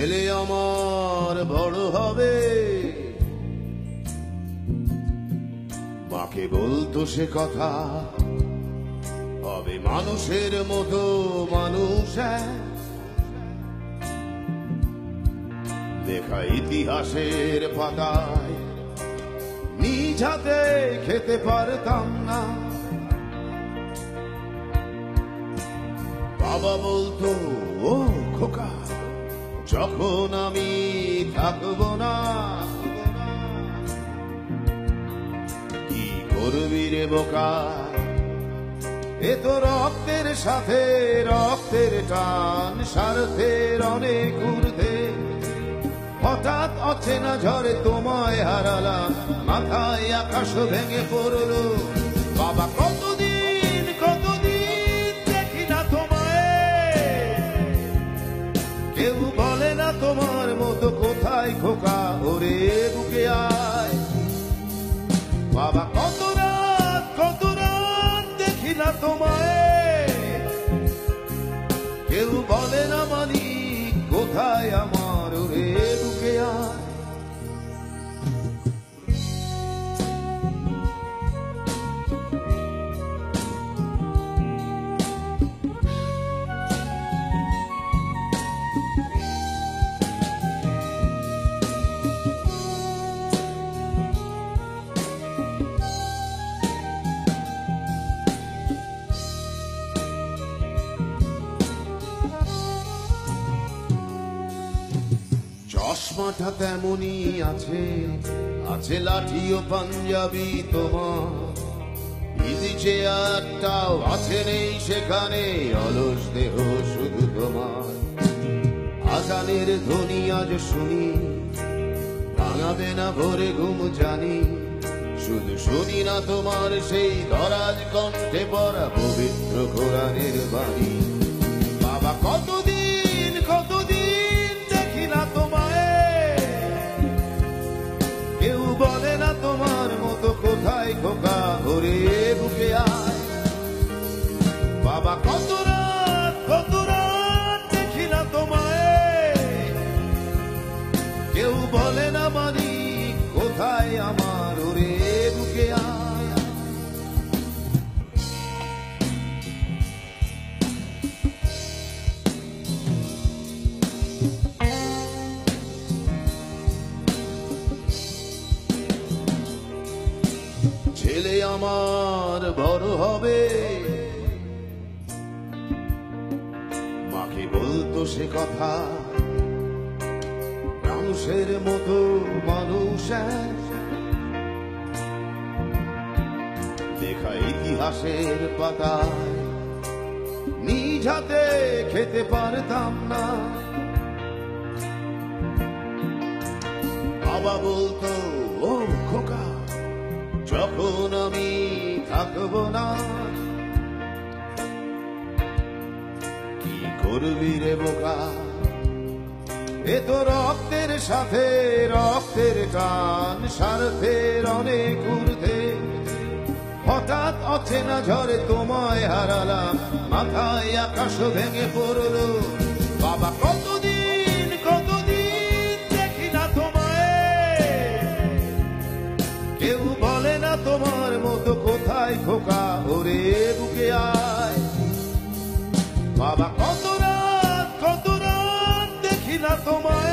ছেলে আমার বড় হবে, মাকে বলতো সে কথা, হবে মানুষের মতো মানুষ। লেখা ইতিহাসের পাতায় নিজ হাতে খেতে পারতাম না। বাবা বলতো, ও খোকা, যখন আমি থাকবো না, কি করবি রে বোকা, এ তো রক্তের সাথে রক্তের টান, স্বার্থের অনেক ঊর্ধ্বে। হঠাৎ অচেনা ঝড়ে তোমায় হারালাম, মাথায় আকাশ ভেঙে পড়লো। বাবা কতদিন কতদিন দেখি না তোমায়, কেউ বলে না তোমার মতো কোথায় খোকা, ওরে বুকে আয়। বাবা কত রাত দেখি না তোমায়, কেউ বলে না মালিক কোথায় আমার, ওরে বুকে আয়। চশমাটা তেমনই আছে, আছে লাঠি ও পাঞ্জাবি তোমার, ইজি চেয়ারটাও আছে নেই সেখানে, অলস দেহ শুধু তোমার। আজানের ধ্বনি আজ শুনি, ভাঙাবে না ভোরে ঘুম জানি, শুধু শুনি না তোমার সেই দরাজ কণ্ঠে পড়া পবিত্র কোরআনের বাণী। বাবা কতদিন কতদিন দেখি না তোমায়, কেউ বলে না তোমার মতো কোথায় খোকা, ওরে বুকে আয়। বাবা কত রাত দেখি না তোমায়, কেউ বলে না মালিক কোথায় আমার, ওরে বুকে আয়। ছেলে আমার বড় হবে, মাকে বলতো সে কথা, মানুষের মতো মানুষ। লেখা ইতিহাসের পাতায় নিজ হাতে খেতে পারতাম না। বাবা বলতো, ও খোকা, যখন আমি থাকবো না, কি করবি রে বোকা, এ তো রক্তের সাথে রক্তের টান, স্বার্থের অনেক ঊর্ধ্বে। হঠাৎ অচেনা ঝড়ে তোমায় হারালাম, মাথায় আকাশ ভেঙে পড়লো। বাবা কতদিন কতদিন দেখি না তোমায়, কেউ বলে না তোমার মতো কোথায় খোকা, ওরে বুকে আয়। বাবা কত রাত দেখি না তোমায়,